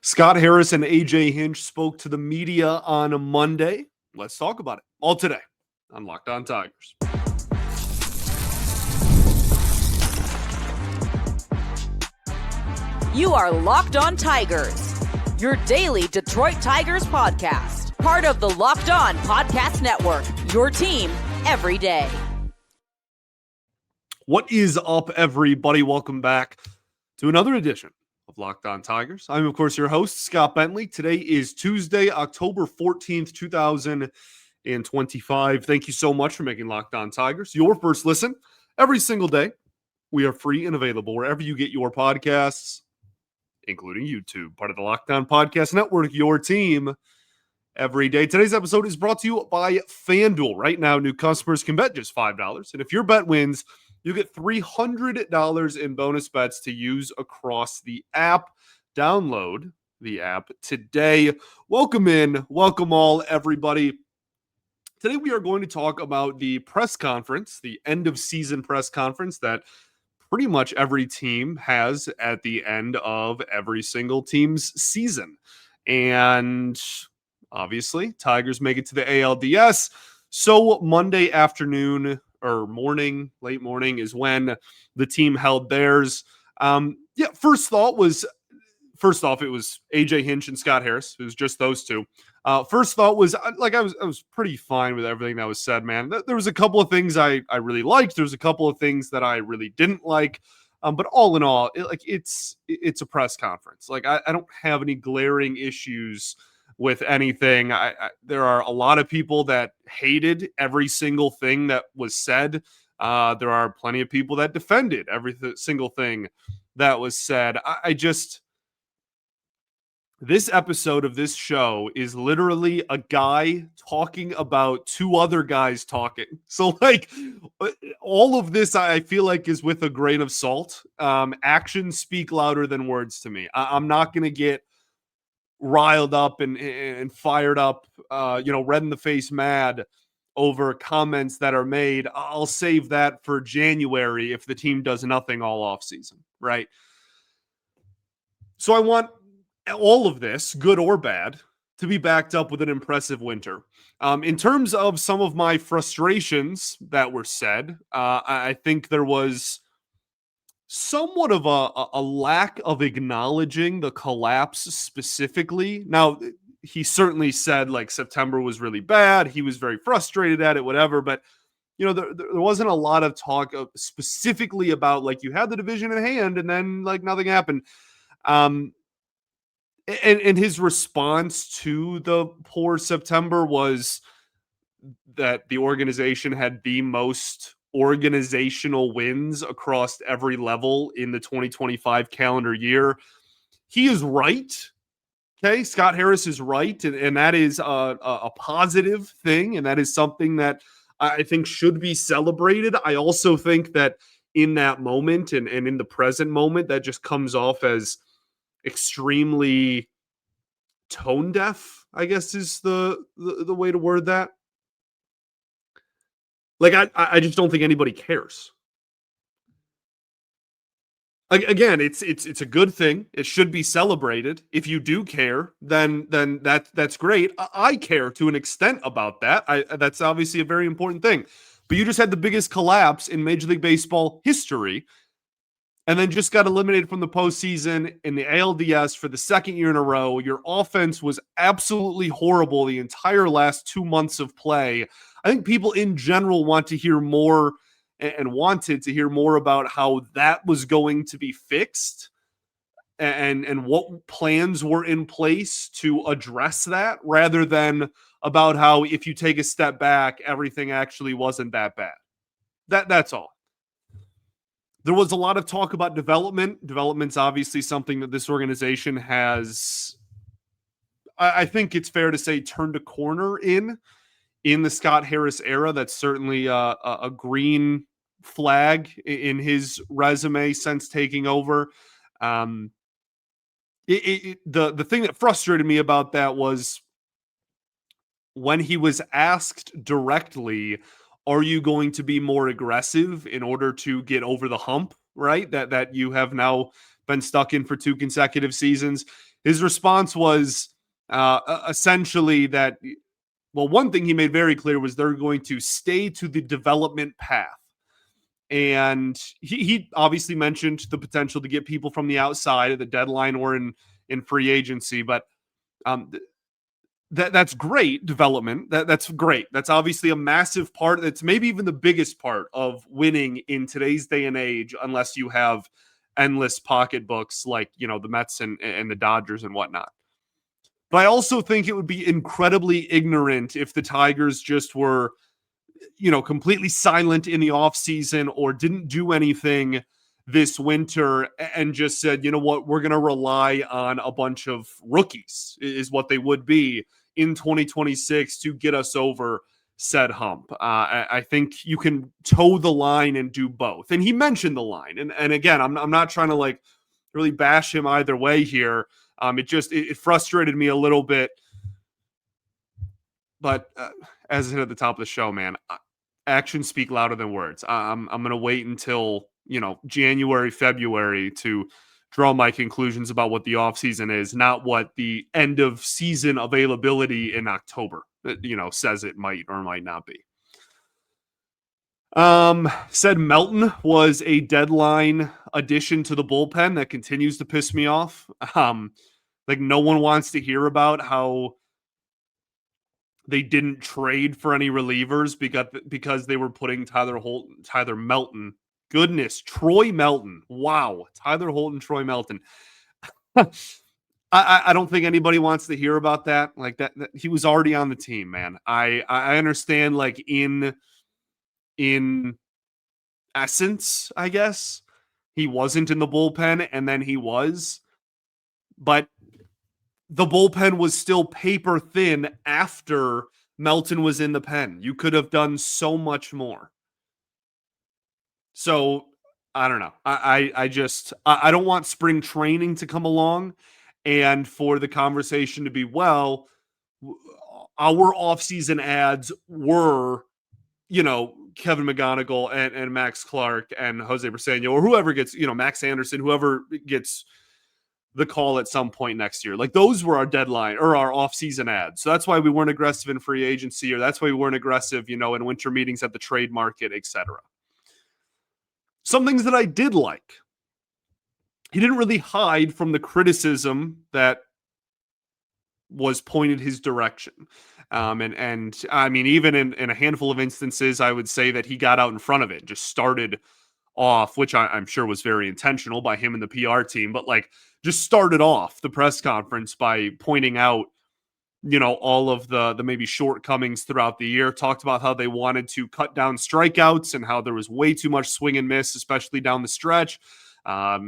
Scott Harris and AJ Hinch spoke to the media on a Monday. Let's talk about it all today on Locked On Tigers. You are Locked On Tigers, your daily Detroit Tigers podcast. Part of the Locked On Podcast Network, your team every day. What is up, everybody? Welcome back to another edition of Locked On Tigers. I'm, of course, your host, Scott Bentley. Today is Tuesday, October 14th, 2025. Thank you so much for making Locked On Tigers your first listen every single day. We are free and available wherever you get your podcasts, including YouTube, part of the Locked On Podcast Network, your team every day. Today's episode is brought to you by FanDuel. Right now, new customers can bet just $5. And if your bet wins, you get $300 in bonus bets to use across the app. Download the app today. Welcome in. Welcome all, everybody. Today we are going to talk about the press conference, the end of season press conference that pretty much every team has at the end of every single team's season. And obviously, Tigers make it to the ALDS. So Monday afternoon or morning, late morning is when the team held theirs. First off, it was AJ Hinch and Scott Harris. It was just those two. First thought was I was pretty fine with everything that was said, man. There was a couple of things I really liked. There was a couple of things that I really didn't like. But all in all, it's a press conference. I don't have any glaring issues with anything. There are a lot of people that hated every single thing that was said. There are plenty of people that defended every single thing that was said. This episode of this show is literally a guy talking about two other guys talking. So all of this, I feel like, is with a grain of salt. Actions speak louder than words to me. I'm not going to get riled up and fired up, red in the face mad over comments that are made. I'll save that for January if the team does nothing all offseason, right? So I want all of this, good or bad, to be backed up with an impressive winter. In terms of some of my frustrations that were said, I think there was somewhat of a lack of acknowledging the collapse specifically. Now, he certainly said September was really bad. He was very frustrated at it, whatever. But, there wasn't a lot of talk specifically about you had the division in hand and then nothing happened. And his response to the poor September was that the organization had the most organizational wins across every level in the 2025 calendar year. He is right. Okay. Scott Harris is right. And that is a positive thing. And that is something that I think should be celebrated. I also think that in that moment and in the present moment, that just comes off as extremely tone deaf, I guess is the way to word that. I just don't think anybody cares. Again, it's a good thing. It should be celebrated. If you do care, then that's great. I care to an extent about that. That's obviously a very important thing. But you just had the biggest collapse in Major League Baseball history, and then just got eliminated from the postseason in the ALDS for the second year in a row. Your offense was absolutely horrible the entire last 2 months of play. I think people in general want to hear more and wanted to hear more about how that was going to be fixed and what plans were in place to address that, rather than about how if you take a step back, everything actually wasn't that bad. That's all. There was a lot of talk about development. Development's obviously something that this organization has, I think it's fair to say, turned a corner in the Scott Harris era. That's certainly a green flag in his resume since taking over. The thing that frustrated me about that was when he was asked directly, are you going to be more aggressive in order to get over the hump, right? That you have now been stuck in for 2 consecutive seasons. his response was essentially that, well, one thing he made very clear was they're going to stay to the development path. And he obviously mentioned the potential to get people from the outside at the deadline or in free agency, but that's great development. That's great. That's obviously a massive part. That's maybe even the biggest part of winning in today's day and age, unless you have endless pocketbooks like, the Mets and the Dodgers and whatnot. But I also think it would be incredibly ignorant if the Tigers just were, completely silent in the offseason or didn't do anything this winter and just said, you know what, we're going to rely on a bunch of rookies is what they would be in 2026 to get us over said hump. I think you can toe the line and do both. And he mentioned the line. And again, I'm not trying to like really bash him either way here. It frustrated me a little bit. But as I said at the top of the show, man, actions speak louder than words. I'm going to wait until, January, February to draw my conclusions about what the offseason is, not what the end of season availability in October, says it might or might not be. Said Melton was a deadline addition to the bullpen that continues to piss me off. Like no one wants to hear about how they didn't trade for any relievers because they were putting Tyler Melton. Goodness, Troy Melton. Wow. Tyler Holton, Troy Melton. I don't think anybody wants to hear about that. Like that he was already on the team, man. I understand like in essence, I guess. He wasn't in the bullpen and then he was. But the bullpen was still paper thin after Melton was in the pen. You could have done so much more. So I don't know. I don't want spring training to come along and for the conversation to be, well, our offseason ads were, Kevin McGonigal and Max Clark and Jose Briseño or whoever gets, Max Anderson, whoever gets the call at some point next year. Like those were our deadline or our off-season ads. So that's why we weren't aggressive in free agency, or that's why we weren't aggressive, in winter meetings at the trade market, etc. Some things that I did like. He didn't really hide from the criticism that was pointed his direction. And I mean, even in a handful of instances, I would say that he got out in front of it, just started off, which I'm sure was very intentional by him and the PR team, but like just started off the press conference by pointing out, all of the maybe shortcomings throughout the year, talked about how they wanted to cut down strikeouts and how there was way too much swing and miss, especially down the stretch. I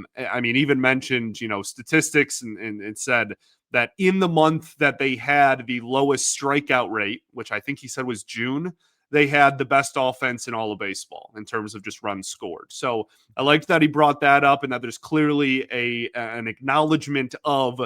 mean, even mentioned, statistics and said that in the month that they had the lowest strikeout rate, which I think he said was June, they had the best offense in all of baseball in terms of just runs scored. So I liked that he brought that up and that there's clearly an acknowledgement of,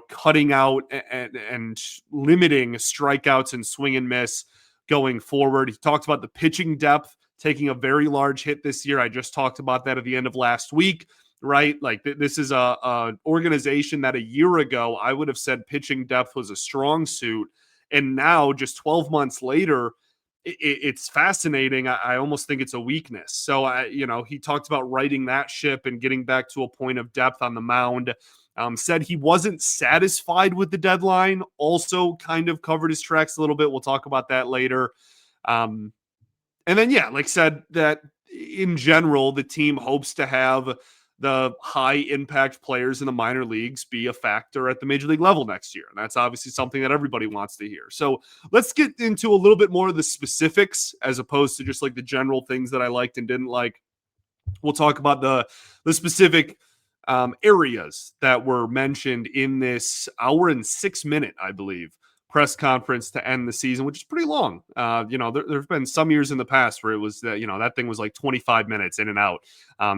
cutting out and limiting strikeouts and swing and miss going forward. He talked about the pitching depth taking a very large hit this year. I just talked about that at the end of last week, right? Like this is a organization that a year ago I would have said pitching depth was a strong suit. And now just 12 months later, it's fascinating. I almost think it's a weakness. So, he talked about righting that ship and getting back to a point of depth on the mound. Said he wasn't satisfied with the deadline. Also kind of covered his tracks a little bit. We'll talk about that later. And then, said that in general, the team hopes to have the high impact players in the minor leagues be a factor at the major league level next year. And that's obviously something that everybody wants to hear. So let's get into a little bit more of the specifics as opposed to just like the general things that I liked and didn't like. We'll talk about the specific areas that were mentioned in this hour and 6 minute, I believe, press conference to end the season, which is pretty long. There have been some years in the past where it was that, that thing was like 25 minutes in and out.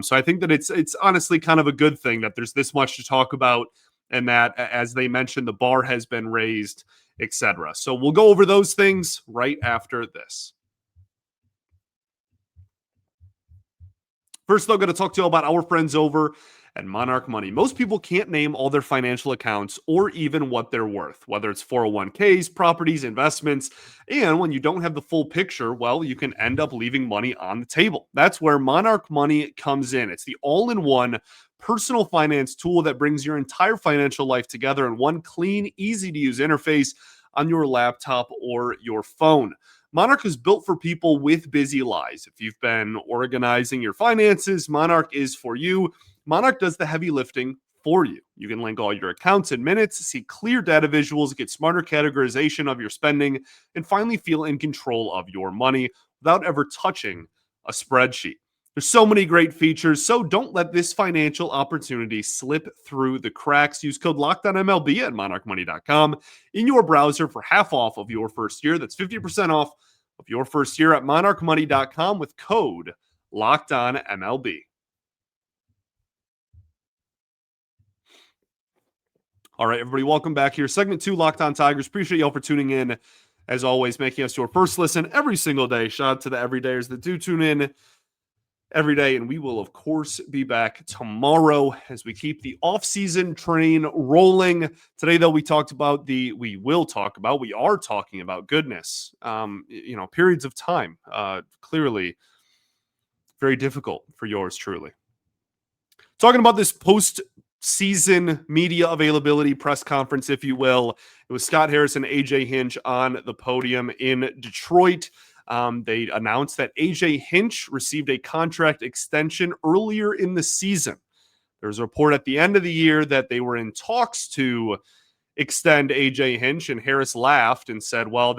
So I think that it's honestly kind of a good thing that there's this much to talk about and that, as they mentioned, the bar has been raised, etc. So we'll go over those things right after this. First, though, I'm going to talk to you about our friends over and Monarch Money. Most people can't name all their financial accounts or even what they're worth, whether it's 401ks, properties, investments. And when you don't have the full picture, well, you can end up leaving money on the table. That's where Monarch Money comes in. It's the all-in-one personal finance tool that brings your entire financial life together in one clean, easy-to-use interface on your laptop or your phone. Monarch is built for people with busy lives. If you've been organizing your finances, Monarch is for you. Monarch does the heavy lifting for you. You can link all your accounts in minutes, see clear data visuals, get smarter categorization of your spending, and finally feel in control of your money without ever touching a spreadsheet. There's so many great features, so don't let this financial opportunity slip through the cracks. Use code LOCKEDONMLB at monarchmoney.com in your browser for half off of your first year. That's 50% off of your first year at monarchmoney.com with code LOCKEDONMLB. All right, everybody, welcome back here. Segment 2, Locked On Tigers. Appreciate y'all for tuning in. As always, making us your first listen every single day. Shout out to the everydayers that do tune in every day, and we will, of course, be back tomorrow as we keep the offseason train rolling. Today, though, we are talking about goodness. Periods of time, clearly very difficult for yours truly. Talking about this post-season media availability press conference, if you will. It was Scott Harris and AJ Hinch on the podium in Detroit. They announced that AJ Hinch received a contract extension earlier in the season. There was a report at the end of the year that they were in talks to extend AJ Hinch, and Harris laughed and said, well,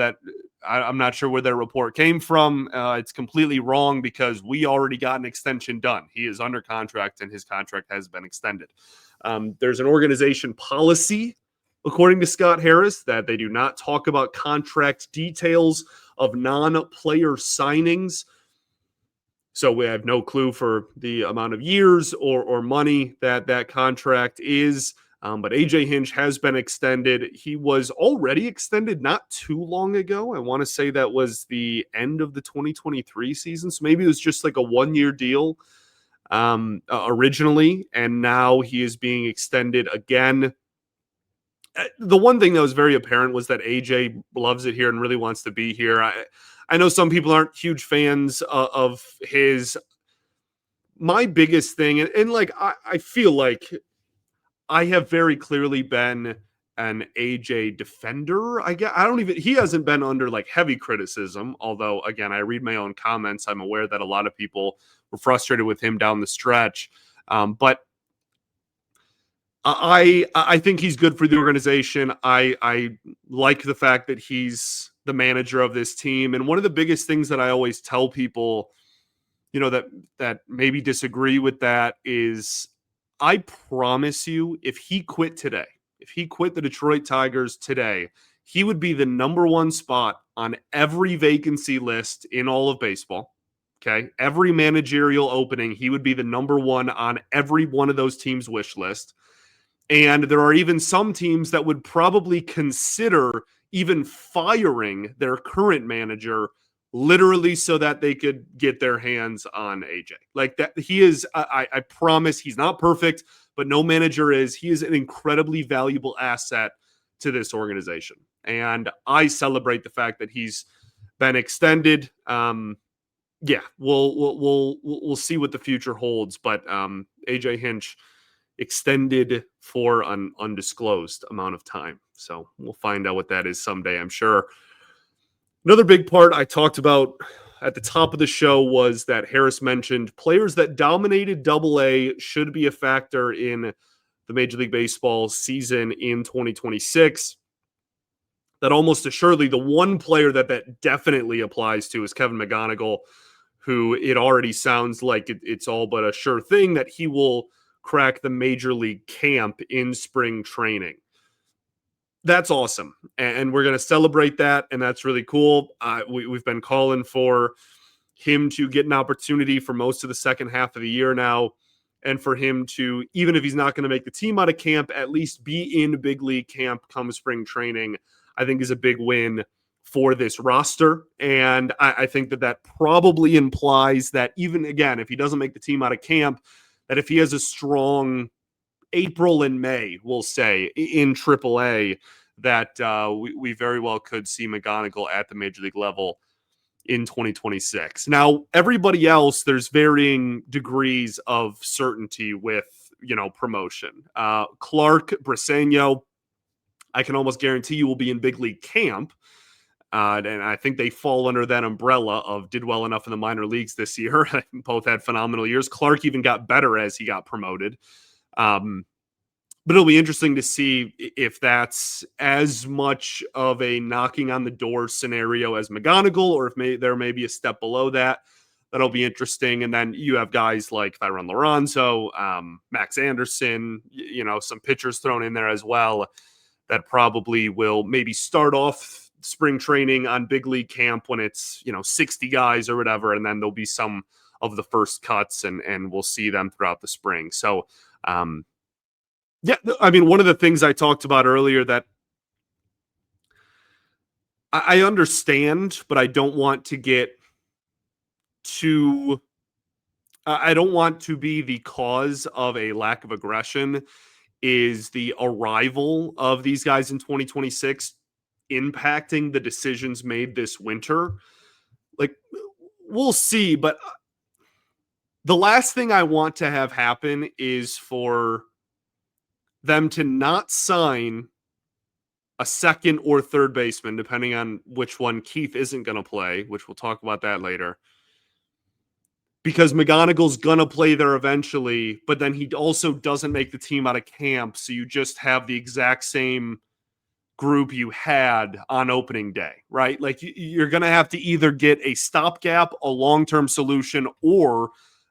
I'm not sure where that report came from. It's completely wrong because we already got an extension done. He is under contract and his contract has been extended. There's an organization policy, according to Scott Harris, that they do not talk about contract details of non-player signings. So we have no clue for the amount of years or money that contract is. But AJ Hinch has been extended. He was already extended not too long ago. I want to say that was the end of the 2023 season. So maybe it was just like a one-year deal originally. And now he is being extended again. The one thing that was very apparent was that AJ loves it here and really wants to be here. I know some people aren't huge fans of his. My biggest thing, and I feel like I have very clearly been an AJ defender. He hasn't been under like heavy criticism, although again, I read my own comments. I'm aware that a lot of people were frustrated with him down the stretch. But I think he's good for the organization. I like the fact that he's the manager of this team. And one of the biggest things that I always tell people, that maybe disagree with that is I promise you, if he quit today, if he quit the Detroit Tigers today, he would be the number one spot on every vacancy list in all of baseball. Okay. Every managerial opening, he would be the number one on every one of those teams' wish list. And there are even some teams that would probably consider even firing their current manager literally so that they could get their hands on AJ. Like that, he is, I promise he's not perfect, but no manager is. He is an incredibly valuable asset to this organization. And I celebrate the fact that he's been extended. Yeah, we'll see what the future holds, but AJ Hinch extended for an undisclosed amount of time. So we'll find out what that is someday, I'm sure. Another big part I talked about at the top of the show was that Harris mentioned players that dominated Double-A should be a factor in the Major League Baseball season in 2026. That almost assuredly the one player that definitely applies to is Kevin McGonigal, who it already sounds like it's all but a sure thing that he will crack the Major League camp in spring training. That's awesome. And we're going to celebrate that. And that's really cool. We've been calling for him to get an opportunity for most of the second half of the year now. And for him to, even if he's not going to make the team out of camp, at least be in big league camp come spring training, I think is a big win for this roster. And I think that probably implies that even, again, if he doesn't make the team out of camp, that if he has a strong April and May, we'll say, in AAA, that we very well could see McGonigal at the major league level in 2026. Now, everybody else, there's varying degrees of certainty with, promotion. Clark, Briseño, I can almost guarantee you will be in big league camp. And I think they fall under that umbrella of did well enough in the minor leagues this year. Both had phenomenal years. Clark even got better as he got promoted. But it'll be interesting to see if that's as much of a knocking on the door scenario as McGonigal, or if there may be a step below that. That'll be interesting. And then you have guys like Thyron Lorenzo, Max Anderson, some pitchers thrown in there as well that probably will maybe start off spring training on big league camp when it's, 60 guys or whatever. And then there'll be some of the first cuts and we'll see them throughout the spring. So, yeah, I mean, one of the things I talked about earlier that I understand, but I don't want to get too, I don't want to be the cause of a lack of aggression, is the arrival of these guys in 2026 impacting the decisions made this winter. Like, we'll see, but the last thing I want to have happen is for them to not sign a second or third baseman, depending on which one Keith isn't going to play, which we'll talk about that later, because McGonigal's going to play there eventually, but then he also doesn't make the team out of camp, so you just have the exact same group you had on opening day, right? Like, you're going to have to either get a stopgap, a long-term solution, or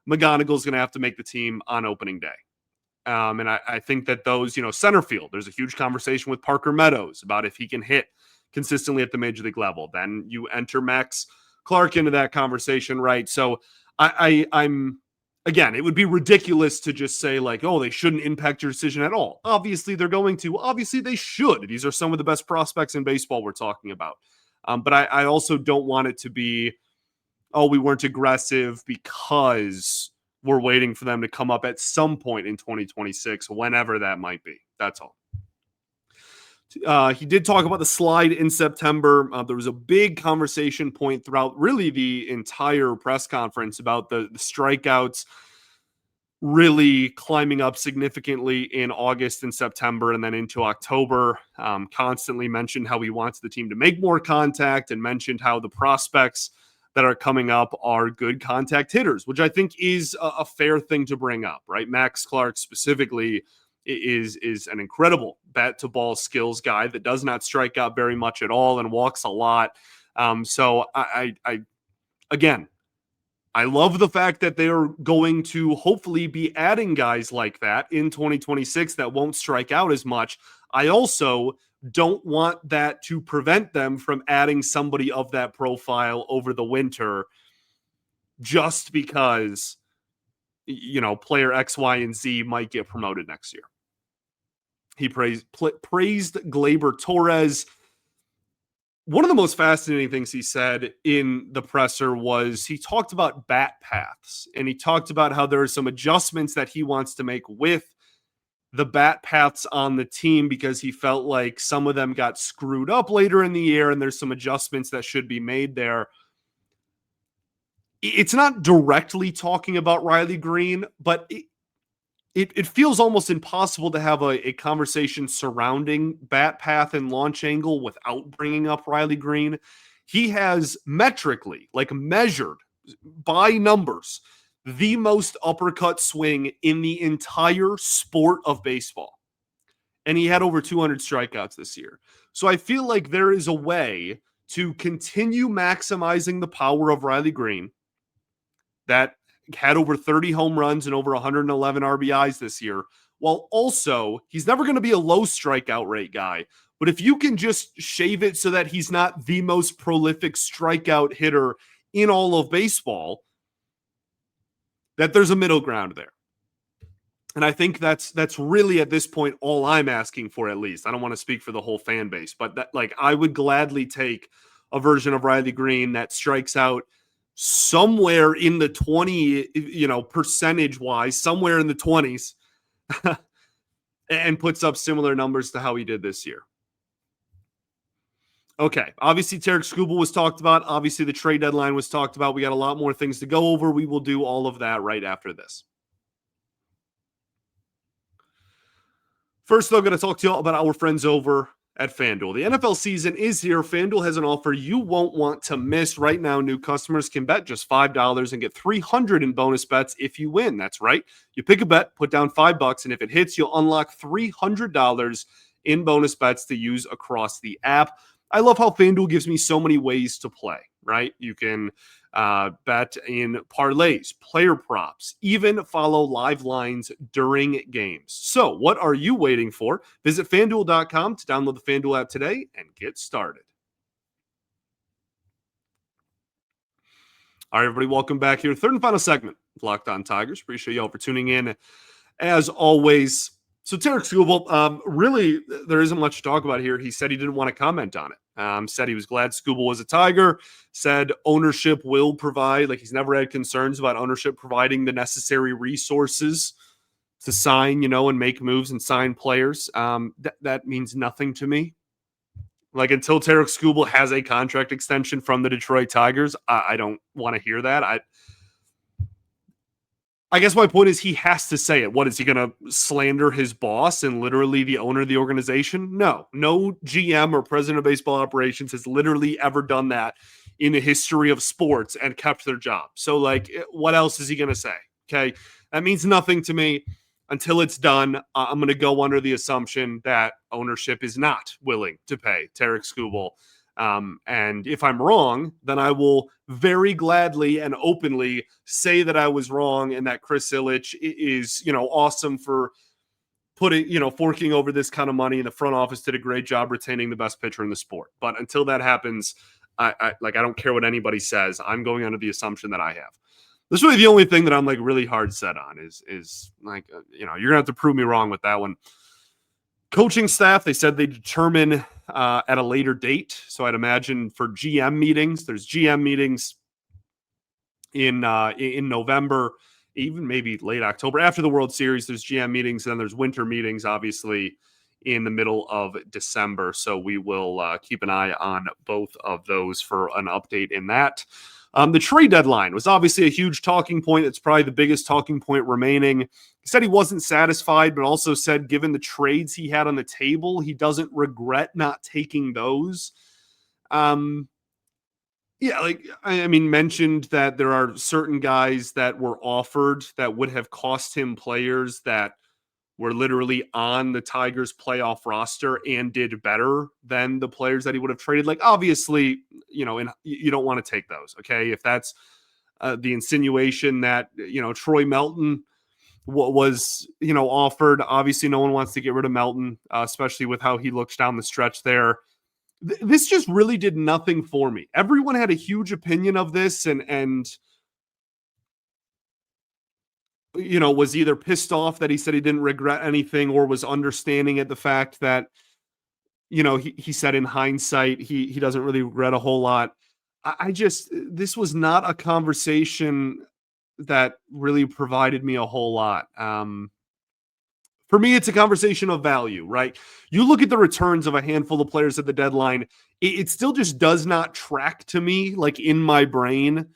McGonigal's going to have to make the team on opening day. And I think that those, center field, there's a huge conversation with Parker Meadows about if he can hit consistently at the major league level. Then you enter Max Clark into that conversation, right? So I'm again, it would be ridiculous to just say like, oh, they shouldn't impact your decision at all. Obviously, they're going to. Obviously, they should. These are some of the best prospects in baseball we're talking about. But I also don't want it to be, oh, we weren't aggressive because we're waiting for them to come up at some point in 2026, whenever that might be. That's all. He did talk about the slide in September. There was a big conversation point throughout really the entire press conference about the strikeouts really climbing up significantly in August and September and then into October. Constantly mentioned how he wants the team to make more contact and mentioned how the prospects that are coming up are good contact hitters, which I think is a fair thing to bring up, right? Max Clark specifically is an incredible bat to ball skills guy that does not strike out very much at all and walks a lot. So I again, I love the fact that they're going to hopefully be adding guys like that in 2026 that won't strike out as much. I also don't want that to prevent them from adding somebody of that profile over the winter just because, player X, Y, and Z might get promoted next year. He praised Gleyber Torres. One of the most fascinating things he said in the presser was he talked about bat paths, and he talked about how there are some adjustments that he wants to make with the bat paths on the team because he felt like some of them got screwed up later in the year, and there's some adjustments that should be made there. It's not directly talking about Riley Greene, but it feels almost impossible to have a conversation surrounding bat path and launch angle without bringing up Riley Greene. He has metrically, like measured by numbers, the most uppercut swing in the entire sport of baseball. And he had over 200 strikeouts this year. So I feel like there is a way to continue maximizing the power of Riley Greene that had over 30 home runs and over 111 RBIs this year, while also he's never going to be a low strikeout rate guy. But if you can just shave it so that he's not the most prolific strikeout hitter in all of baseball, that there's a middle ground there. And I think that's really at this point all I'm asking for, at least. I don't want to speak for the whole fan base, but I would gladly take a version of Riley Greene that strikes out somewhere in the 20, percentage wise, somewhere in the 20s, and puts up similar numbers to how he did this year. Okay, obviously Tarik Skubal was talked about. Obviously the trade deadline was talked about. We got a lot more things to go over. We will do all of that right after this. First, though, I'm going to talk to you all about our friends over at FanDuel. The NFL season is here. FanDuel has an offer you won't want to miss. Right now, new customers can bet just $5 and get $300 in bonus bets if you win. That's right. You pick a bet, put down $5, and if it hits, you'll unlock $300 in bonus bets to use across the app. I love how FanDuel gives me so many ways to play, right? You can bet in parlays, player props, even follow live lines during games. So what are you waiting for? Visit FanDuel.com to download the FanDuel app today and get started. All right, everybody, welcome back here. Third and final segment of Locked On Tigers. Appreciate y'all for tuning in. As always, so Tarik Skubal, really, there isn't much to talk about here. He said he didn't want to comment on it. Said he was glad Skubal was a Tiger. Said ownership will provide, like he's never had concerns about ownership providing the necessary resources to sign, and make moves and sign players. That means nothing to me. Like until Tarik Skubal has a contract extension from the Detroit Tigers, I don't want to hear that. I guess my point is he has to say it. What, is he going to slander his boss and literally the owner of the organization? No GM or president of baseball operations has literally ever done that in the history of sports and kept their job. So like, what else is he going to say? Okay. That means nothing to me until it's done. I'm going to go under the assumption that ownership is not willing to pay Tarik Skubal. And if I'm wrong, then I will very gladly and openly say that I was wrong and that Chris Ilitch is, awesome for putting, forking over this kind of money. And the front office did a great job retaining the best pitcher in the sport. But until that happens, I don't care what anybody says. I'm going under the assumption that I have. This is really the only thing that I'm like really hard set on is like, you're gonna have to prove me wrong with that one. Coaching staff, they said they determine at a later date. So I'd imagine for GM meetings, there's GM meetings in November, even maybe late October. After the World Series, there's GM meetings, and then there's winter meetings, obviously, in the middle of December. So we will keep an eye on both of those for an update in that. The trade deadline was obviously a huge talking point. It's probably the biggest talking point remaining. He said he wasn't satisfied, but also said given the trades he had on the table, he doesn't regret not taking those. Mentioned that there are certain guys that were offered that would have cost him players that were literally on the Tigers playoff roster and did better than the players that he would have traded. Like, obviously, you don't want to take those. Okay. If that's the insinuation that, Troy Melton was, offered, obviously no one wants to get rid of Melton, especially with how he looks down the stretch there. This just really did nothing for me. Everyone had a huge opinion of this and was either pissed off that he said he didn't regret anything or was understanding at the fact that, he said in hindsight, he doesn't really regret a whole lot. This was not a conversation that really provided me a whole lot. For me, it's a conversation of value, right? You look at the returns of a handful of players at the deadline, it still just does not track to me, like in my brain,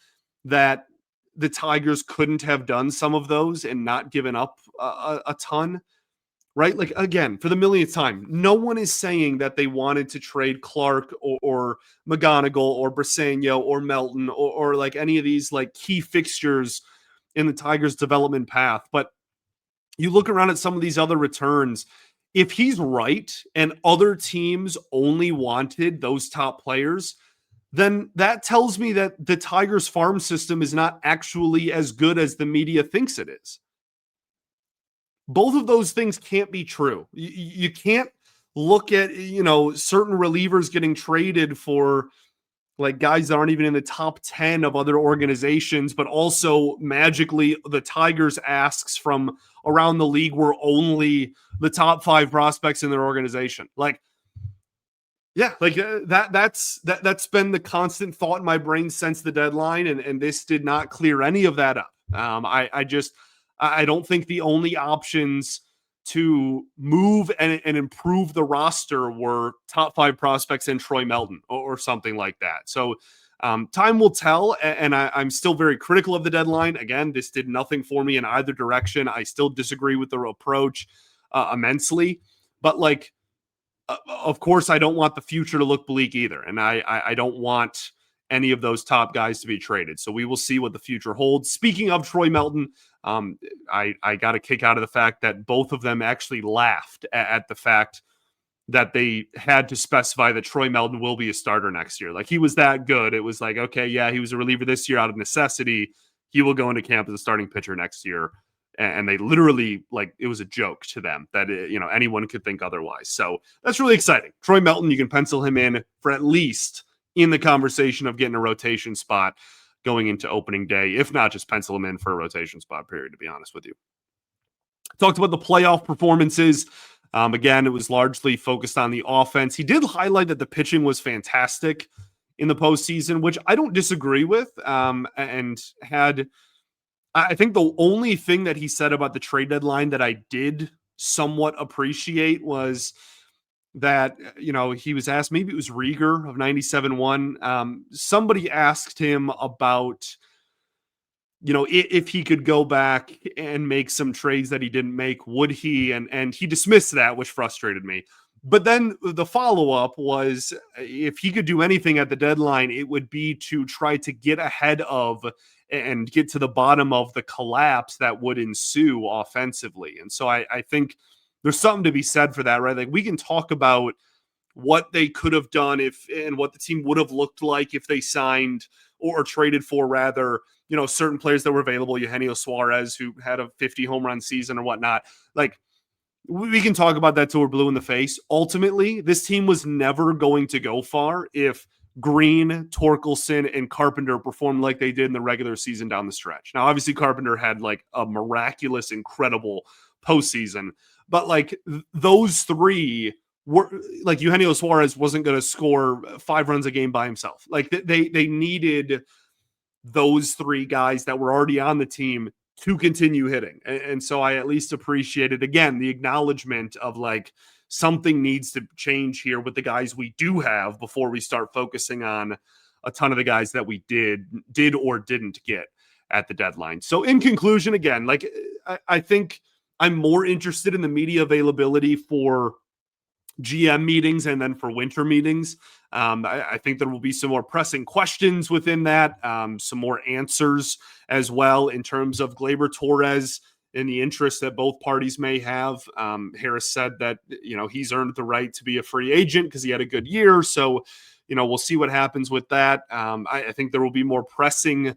that the Tigers couldn't have done some of those and not given up a ton, right? Like, again, for the millionth time, no one is saying that they wanted to trade Clark or McGonigal or Briseño or Melton or like any of these like key fixtures in the Tigers' development path. But you look around at some of these other returns, if he's right and other teams only wanted those top players, then that tells me that the Tigers farm system is not actually as good as the media thinks it is. Both of those things can't be true. You can't look at, certain relievers getting traded for like guys that aren't even in the top 10 of other organizations, but also magically the Tigers asks from around the league were only the top 5 prospects in their organization. Like, Yeah, like that's been the constant thought in my brain since the deadline, and this did not clear any of that up. I don't think the only options to move and improve the roster were top 5 prospects and Troy Melton or something like that. So time will tell, and I'm still very critical of the deadline. Again, this did nothing for me in either direction. I still disagree with the approach immensely, but like, of course, I don't want the future to look bleak either. And I don't want any of those top guys to be traded. So we will see what the future holds. Speaking of Troy Melton, I got a kick out of the fact that both of them actually laughed at the fact that they had to specify that Troy Melton will be a starter next year. Like, he was that good. It was like, okay, yeah, he was a reliever this year out of necessity. He will go into camp as a starting pitcher next year. And they literally, like, it was a joke to them that, anyone could think otherwise. So that's really exciting. Troy Melton, you can pencil him in for at least in the conversation of getting a rotation spot going into opening day, if not just pencil him in for a rotation spot, period, to be honest with you. Talked about the playoff performances. Again, it was largely focused on the offense. He did highlight that the pitching was fantastic in the postseason, which I don't disagree with, and had... I think the only thing that he said about the trade deadline that I did somewhat appreciate was that, he was asked, maybe it was Rieger of 97.1. Somebody asked him about, if he could go back and make some trades that he didn't make, would he? And he dismissed that, which frustrated me. But then the follow-up was, if he could do anything at the deadline, it would be to try to get ahead of and get to the bottom of the collapse that would ensue offensively. And so I think there's something to be said for that, right? Like, we can talk about what they could have done and what the team would have looked like if they signed or traded for, rather, certain players that were available, Eugenio Suarez, who had a 50 home run season or whatnot. Like, we can talk about that till we're blue in the face. Ultimately, this team was never going to go far if Greene, Torkelson, and Carpenter performed like they did in the regular season down the stretch. Now, obviously, Carpenter had like a miraculous, incredible postseason, but like those three were like, Eugenio Suarez wasn't going to score 5 runs a game by himself. Like, they needed those 3 guys that were already on the team to continue hitting. And so I at least appreciated, again, the acknowledgement of like, something needs to change here with the guys we do have before we start focusing on a ton of the guys that we did or didn't get at the deadline. So in conclusion, again, like, I think I'm more interested in the media availability for GM meetings and then for winter meetings. I think there will be some more pressing questions within that, some more answers as well in terms of Gleyber Torres and the interest that both parties may have. Harris said that, he's earned the right to be a free agent because he had a good year. So, we'll see what happens with that. I think there will be more pressing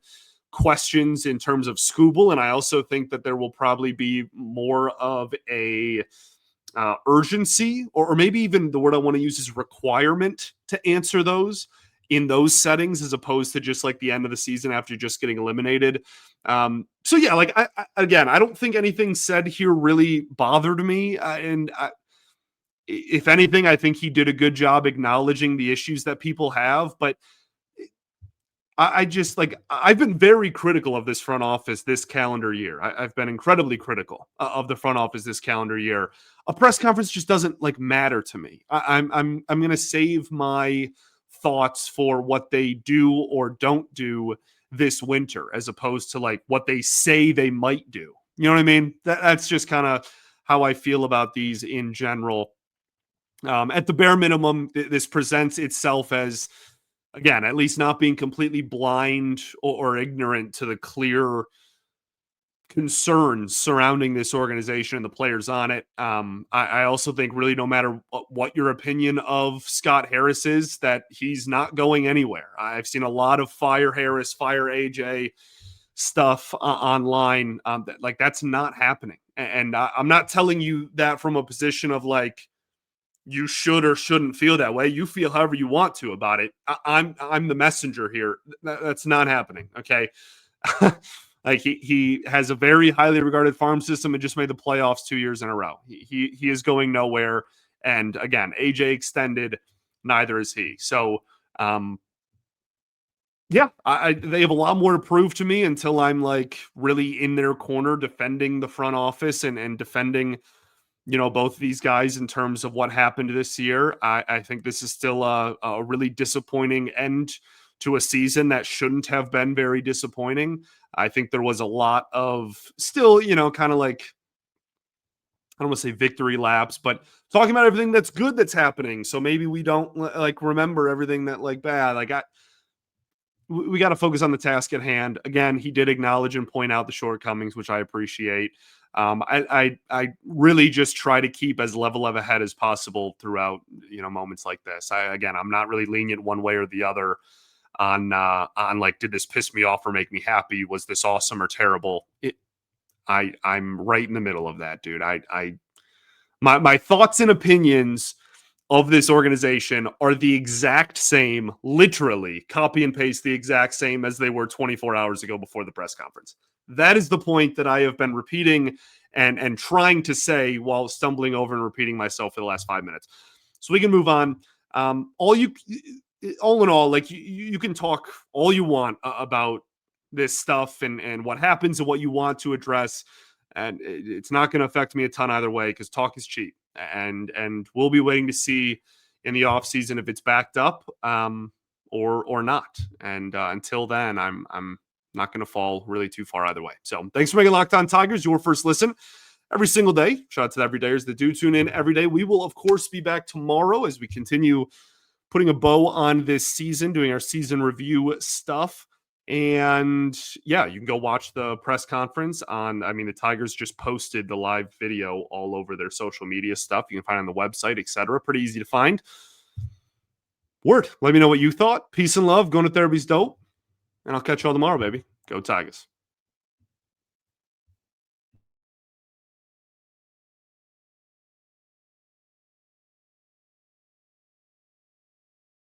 questions in terms of Skubal. And I also think that there will probably be more of a urgency, or maybe even the word I want to use is requirement, to answer those in those settings, as opposed to just like the end of the season after just getting eliminated. So yeah, like, I don't think anything said here really bothered me. If anything, I think he did a good job acknowledging the issues that people have, but I just, like, I've been very critical of this front office this calendar year. I've been incredibly critical of the front office this calendar year. A press conference just doesn't like matter to me. I'm going to save my thoughts for what they do or don't do this winter, as opposed to like what they say they might do. You know what I mean? That's just kind of how I feel about these in general. At the bare minimum, this presents itself as, again, at least not being completely blind or ignorant to the clear concerns surrounding this organization and the players on it. I also think, really, no matter what your opinion of Scott Harris is, that he's not going anywhere. I've seen a lot of fire Harris, fire AJ stuff online. That's not happening. And I'm not telling you that from a position of like, you should or shouldn't feel that way. You feel however you want to about it. I'm the messenger here. That's not happening. Okay. Like, he has a very highly regarded farm system and just made the playoffs 2 years in a row. He is going nowhere. And again, AJ extended neither is he. So, yeah, they have a lot more to prove to me until I'm like really in their corner defending the front office and defending, both of these guys in terms of what happened this year. I think this is still a really disappointing end to a season that shouldn't have been very disappointing. I think there was a lot of still, kind of like, I don't want to say victory laps, but talking about everything that's good that's happening. So maybe we don't like remember everything that like bad. Like we got to focus on the task at hand. Again, he did acknowledge and point out the shortcomings, which I appreciate. I really just try to keep as level of a head as possible throughout, moments like this. I'm not really lenient one way or the other on like, did this piss me off or make me happy? Was this awesome or terrible? I'm right in the middle of that, dude. My thoughts and opinions of this organization are the exact same, literally copy and paste the exact same as they were 24 hours ago before the press conference. That is the point that I have been repeating and trying to say while stumbling over and repeating myself for the last 5 minutes. So we can move on. All in all, like you can talk all you want about this stuff and what happens and what you want to address. And it's not going to affect me a ton either way because talk is cheap. And we'll be waiting to see in the offseason if it's backed up or not. And until then, I'm not going to fall really too far either way. So thanks for making Locked On Tigers your first listen every single day. Shout out to the everydayers that do tune in every day. We will, of course, be back tomorrow as we continue putting a bow on this season, doing our season review stuff. And yeah, you can go watch the press conference the Tigers just posted the live video all over their social media stuff. You can find it on the website, etc. Pretty easy to find. Word. Let me know what you thought. Peace and love. Going to therapy's dope. And I'll catch you all tomorrow, baby. Go Tigers.